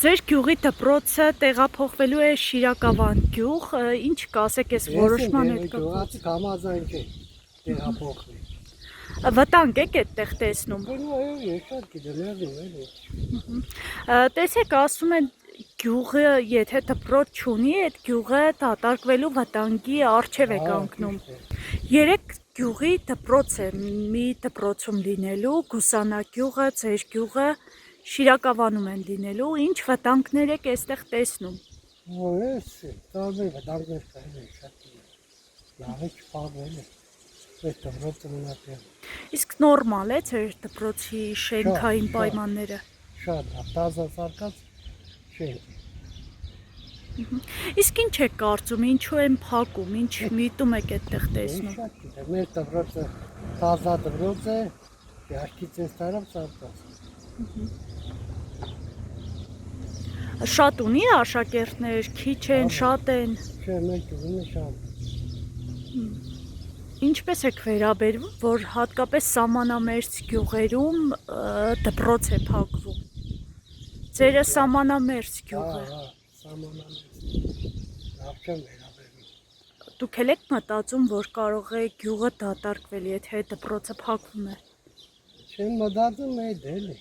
Ձեր գյուղի դպրոցը տեղափոխվելու է Շիրակավան գյուղ, ինչ կասեք այս որոշման հետ կապված։ Գյուղացի կամազային չէ տեղափոխվի։ Վտանգ եք այդտեղ տեսնում։ Շատ գիտեմ, էլի։ Տեսեք, ասում են գյուղը, եթե դպրոց չունի, այդ գյուղը դատարկվելու վտանգի առջև է կանգնում։ Երեք գյուղի դպրոց է մի դպրոցում լինելու, Գուսանագյուղը, ձեր գյուղը Շիրակավանում են լինելու, ինչ վտանգներ եք այստեղ տեսնում։ Ես տարբեր վտանգներ կային շատ լավ է չփարվել է։ Այս դպրոցը մնացել։ Իսկ նորմալ է ձեր դպրոցի շենքային պայմանները։ Շատ տազա սարկած շենք։ Իսկ ինչ եք կարծում, ինչու են փակում, ինչ միտում եք այդտեղ տեսնում։ Շատ գիտեմ, մեր դպրոցը տազա դպրոց է, ճաշկից է տարավ սարկած։ Շատ ունի աշակերտներ, քիչ են, շատ են։ Չէ, մեր գյուղն է շատ։ Ինչպես եք վերաբերվում, որ հատկապես սահմանամերձ գյուղերում դպրոց է փակվում։ Ձերը սահմանամերձ գյուղ է։ Սահմանամերձ։ Լավ չեմ վերաբերվում։ Դուք էլ եք մտածում, որ կարող է գյուղը դատարկվել, եթե դպրոցը փակվում է։ Չեմ մտածում, էդ էլի։